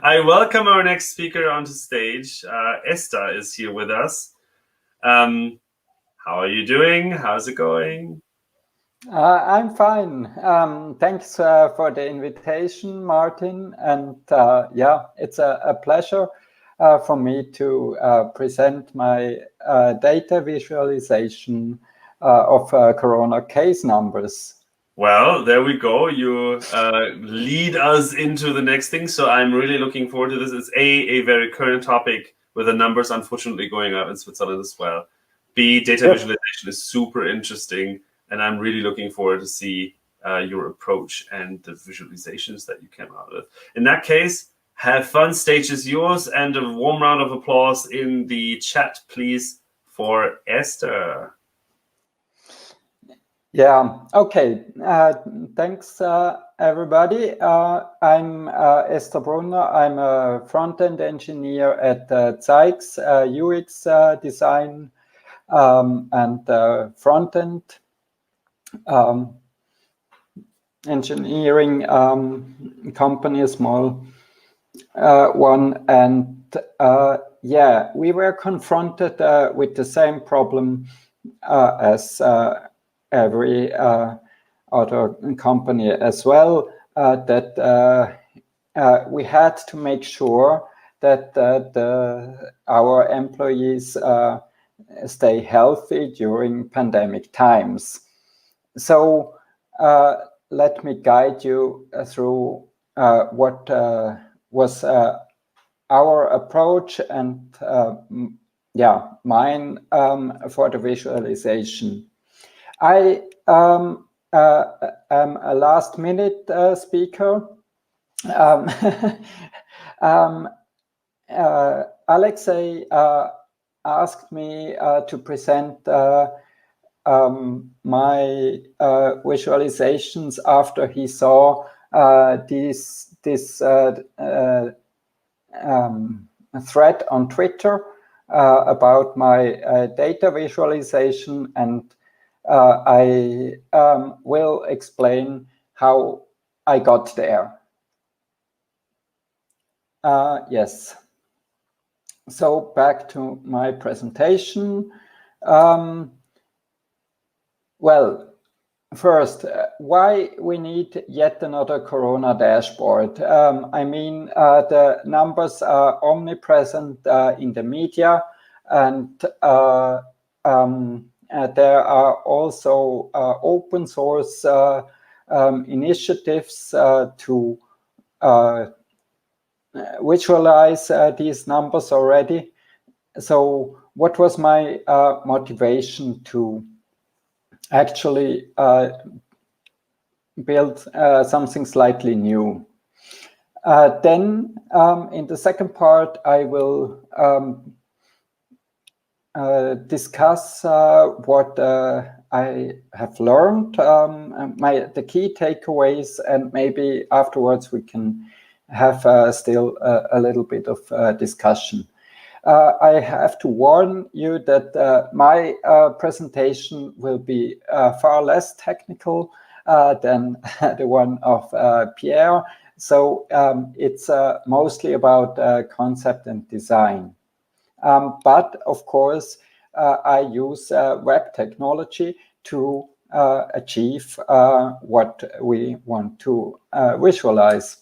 I welcome our next speaker onto stage. Esther is here with us. How are you doing? How's it going? I'm fine. Thanks for the invitation, Martin. And yeah, it's a pleasure for me to present my data visualization of Corona case numbers. Well, there we go. You lead us into the next thing. So I'm really looking forward to this. It's a very current topic with the numbers unfortunately going up in Switzerland as well. B, data visualization is super interesting. And I'm really looking forward to see your approach and the visualizations that you came out with. In that case, have fun. Stage is yours. And a warm round of applause in the chat, please, for Esther. Yeah, okay. Thanks, everybody. I'm Esther Brunner. I'm a front-end engineer at Zurich, UX design and front-end engineering company, a small one. And yeah, we were confronted with the same problem as every other company as well, that we had to make sure that our employees stay healthy during pandemic times. So let me guide you through what was our approach and yeah, mine for the visualization. I am a last-minute speaker. Alexei asked me to present my visualizations after he saw this thread on Twitter about my data visualization, and I will explain how I got there. Yes. So back to my presentation. Well, first, why we need yet another Corona dashboard. I mean, the numbers are omnipresent in the media, and there are also open source initiatives to visualize these numbers already. So what was my motivation to actually build something slightly new? Then in the second part, I will discuss what I have learned, the key takeaways, and maybe afterwards we can have still a little bit of discussion. I have to warn you that my presentation will be far less technical than the one of Pierre. So it's mostly about concept and design. But of course, I use web technology to achieve what we want to visualize.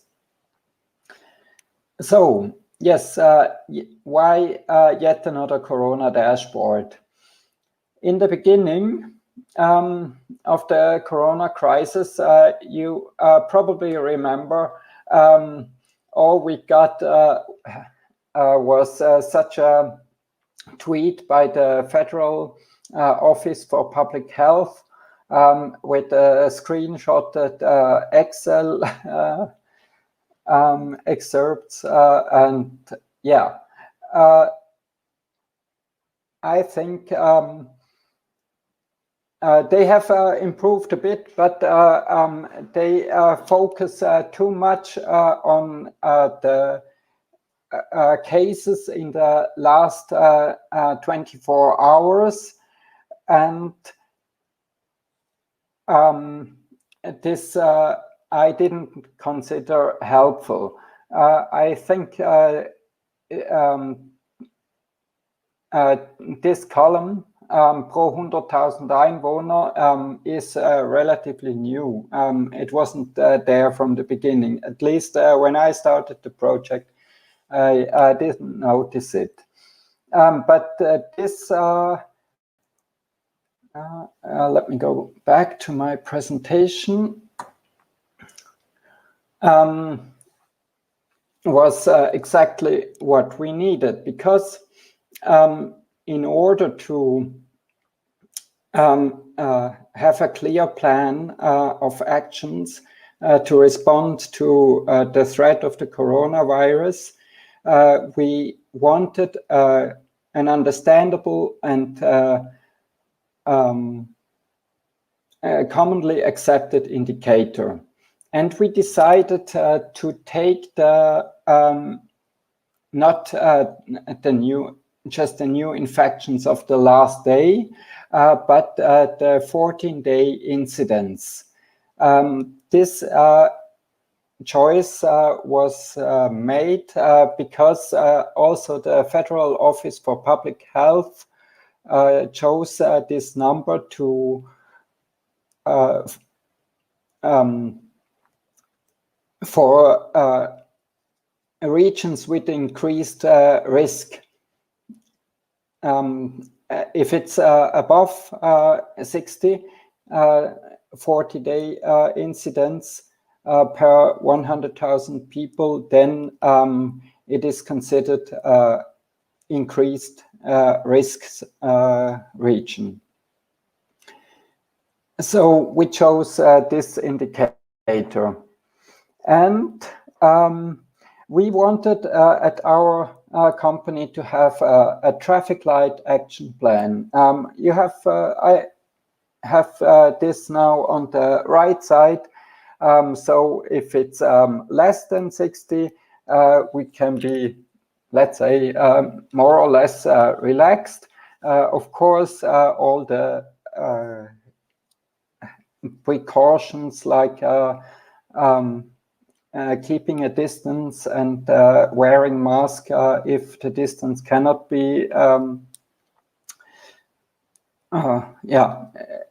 So yes, why yet another Corona dashboard? In the beginning of the Corona crisis, you probably remember all we got was such a tweet by the Federal Office for Public Health with a screenshotted Excel excerpts, and yeah, I think they have improved a bit, but they focus too much on the cases in the last 24 hours, and this I didn't consider helpful. I think this column pro 100,000 Einwohner is relatively new. It wasn't there from the beginning. At least when I started the project, I didn't notice it. But this, let me go back to my presentation, was exactly what we needed, because in order to have a clear plan of actions to respond to the threat of the coronavirus, we wanted an understandable and commonly accepted indicator. And we decided to take the not just the new infections of the last day, but the 14-day incidence. This choice was made because also the Federal Office for Public Health chose this number to for regions with increased risk. If it's above 60, 40-day incidence per 100,000 people, then it is considered increased risks region. So we chose this indicator. And we wanted at our company to have a traffic light action plan. You have, I have this now on the right side. So if it's less than 60, we can be, let's say, more or less relaxed. Of course, all the precautions like keeping a distance and wearing mask if the distance cannot be,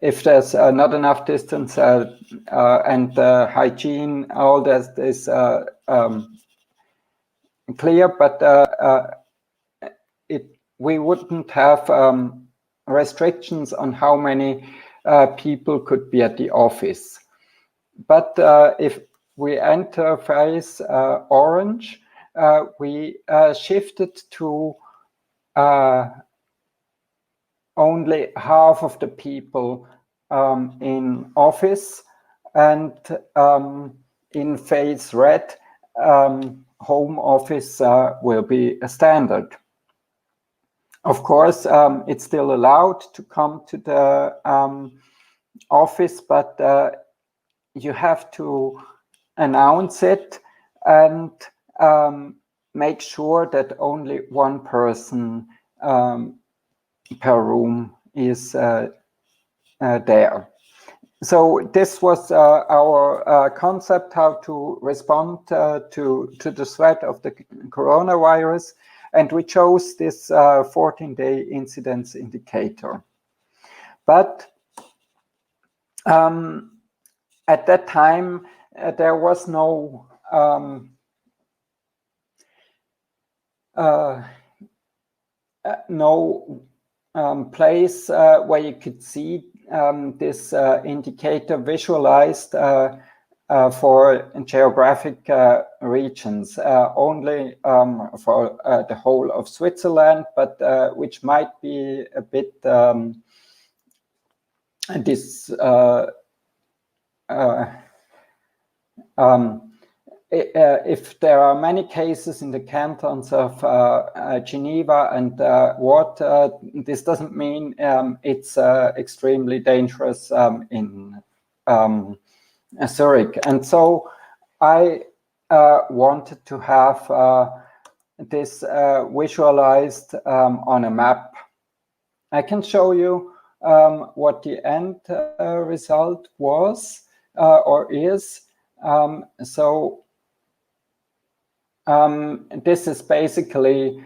if there's not enough distance and hygiene, all that is clear, but we wouldn't have restrictions on how many people could be at the office. But if we enter phase orange, we shifted to only half of the people in office, and in phase red, home office will be a standard. Of course, it's still allowed to come to the office, but you have to announce it and make sure that only one person per room is there. So this was our concept, how to respond to the threat of the coronavirus, and we chose this 14-day incidence indicator. But at that time, there was no place where you could see this indicator visualized for geographic regions, only for the whole of Switzerland, but which might be a bit if there are many cases in the cantons of Geneva and Waadt, this doesn't mean it's extremely dangerous in Zurich. And so I wanted to have this visualized on a map. I can show you what the end result was or is. So this is basically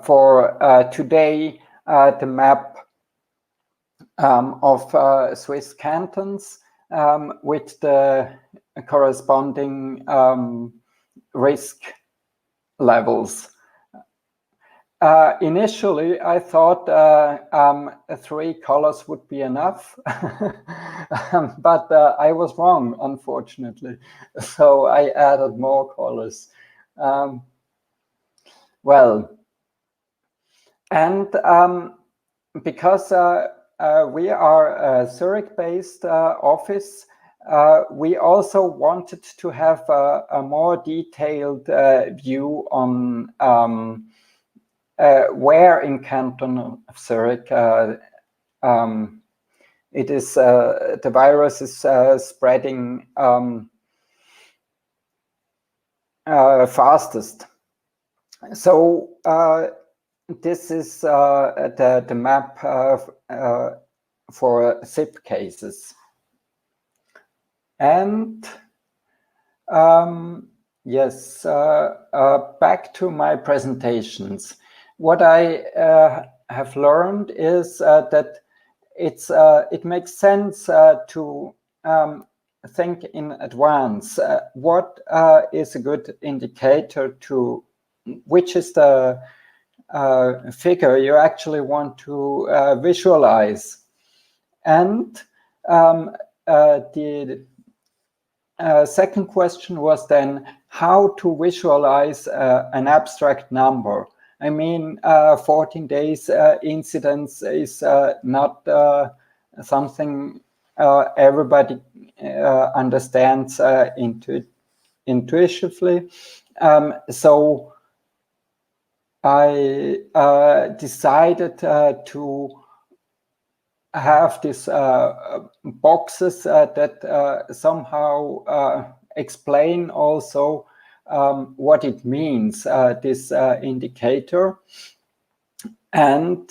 for today the map of Swiss cantons with the corresponding risk levels. Initially, I thought 3 colors would be enough, but I was wrong, unfortunately. So I added more colors. Well, and because we are a Zurich-based office, we also wanted to have a more detailed view on where in Canton of Zurich it is the virus is spreading fastest. So this is the map for zip cases. And yes, back to my presentations. What I have learned is that it makes sense to think in advance. What is a good indicator to which is the figure you actually want to visualize? And the second question was then how to visualize an abstract number. I mean, 14 days incidence is not something everybody understands intuitively. So I decided to have these boxes that somehow explain also what it means, this indicator, and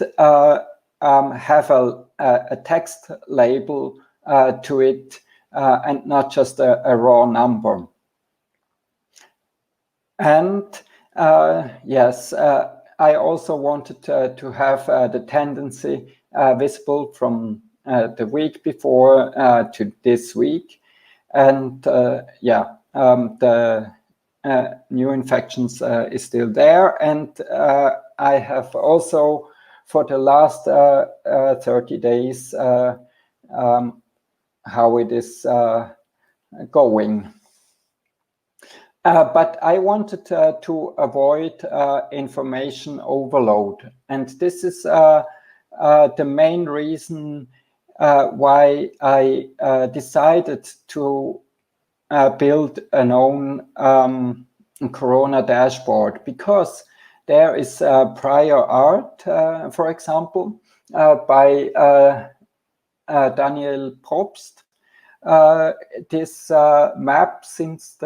have a text label to it and not just a raw number. And yes, I also wanted to have the tendency visible from the week before to this week. And yeah, the new infections is still there. And I have also, for the last 30 days, how it is going. But I wanted to avoid information overload. And this is the main reason why I decided to build an own Corona dashboard, because there is prior art, for example, by Daniel Probst. This map since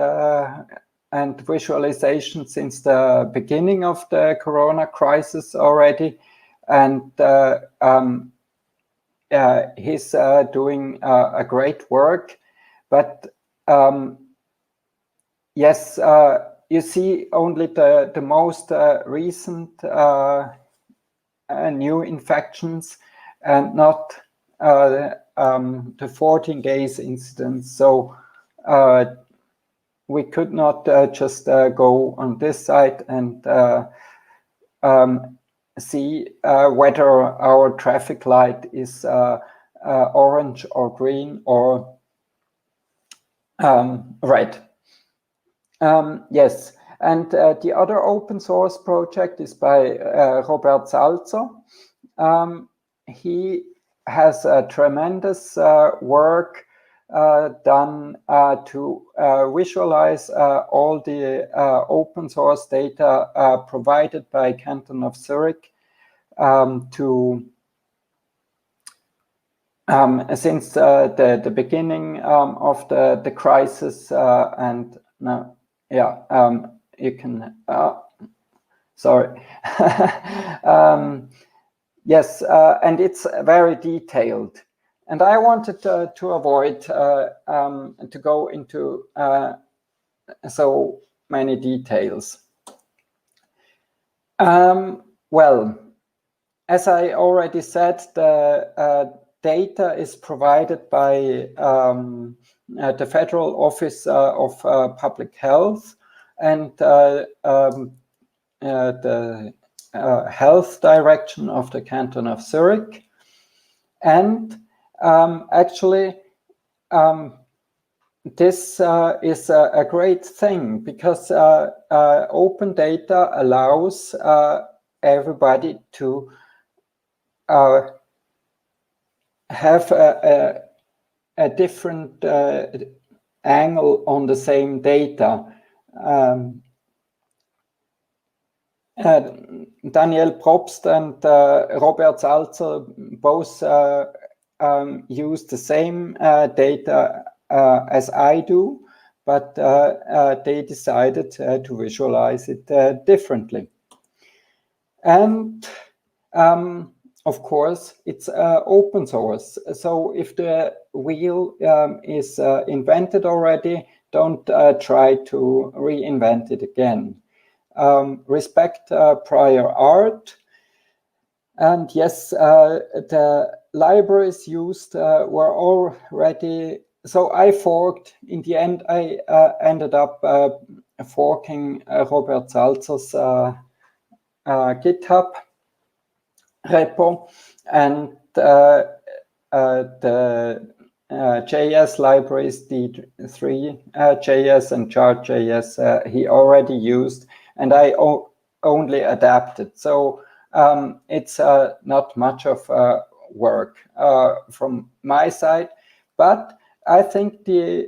and visualization since the beginning of the Corona crisis already, and he's doing a great work. But yes, you see only the most recent new infections and not the 14 days incidence. So we could not just go on this site and see whether our traffic light is orange or green or red. Yes, and the other open source project is by Robert Salzer. He has a tremendous work done to visualize all the open source data provided by Canton of Zurich since the beginning of the crisis. And now, yeah, you can, sorry. Yes, and it's very detailed. And I wanted to avoid to go into, so many details. Well, as I already said, the data is provided by the Federal Office of Public Health and the Health Direction of the Canton of Zurich. And actually, this is a great thing because open data allows everybody to have a different angle on the same data. Daniel Probst and Robert Salzer both use the same data as I do, but they decided to visualize it differently. And of course, it's open source. So if the wheel is invented already, don't try to reinvent it again. Respect prior art. And yes, the libraries used were already, so I forked, in the end, I ended up forking Robert Salzer's GitHub repo, and the JS libraries, D3JS and Chart.js, he already used, and I only adapted. So it's not much of work from my side, but I think the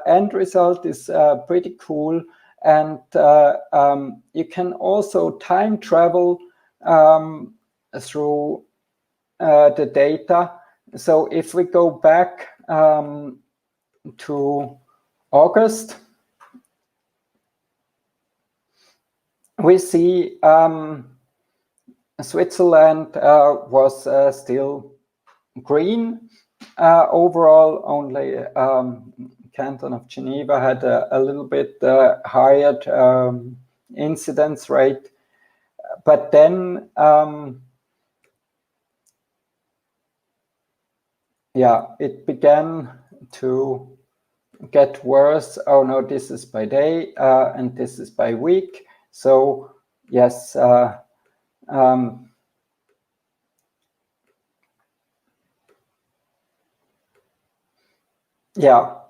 end result is pretty cool, and you can also time travel through the data. So if we go back to August, we see Switzerland was still green. Overall, only Canton of Geneva had a little bit higher incidence rate. But then, yeah, it began to get worse. Oh no, this is by day and this is by week. So yes, yeah,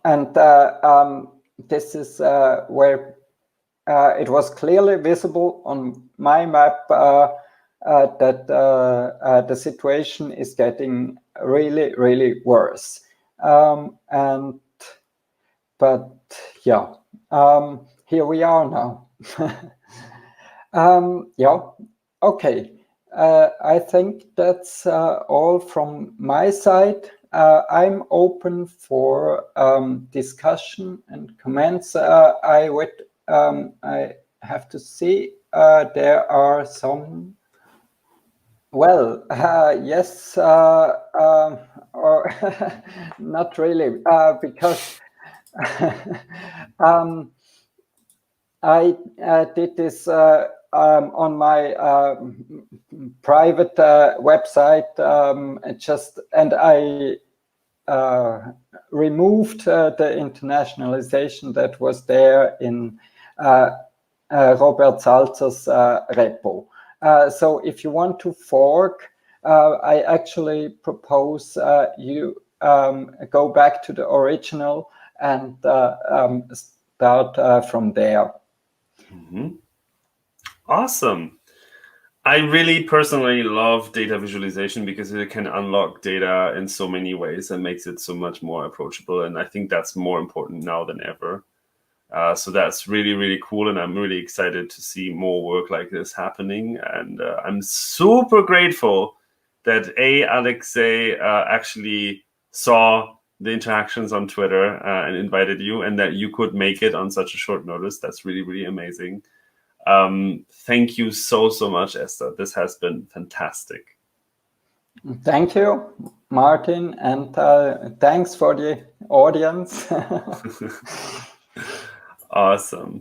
and this is where it was clearly visible on my map that the situation is getting really, really worse. But yeah, here we are now. Yeah, okay. I think that's all from my side. I'm open for discussion and comments. I have to see. There are some. Well, yes, or not really, because I did this on my private website, and I removed the internationalization that was there in Robert Salzer's repo. So if you want to fork, I actually propose you go back to the original and start from there. Mm-hmm. Awesome. I really personally love data visualization because it can unlock data in so many ways and makes it so much more approachable. And I think that's more important now than ever. So that's really, really cool. And I'm really excited to see more work like this happening. And I'm super grateful that Alexei actually saw the interactions on Twitter and invited you, and that you could make it on such a short notice. That's really, really amazing. Thank you so much, Esther. This has been fantastic. Thank you, Martin, and thanks for the audience. Awesome.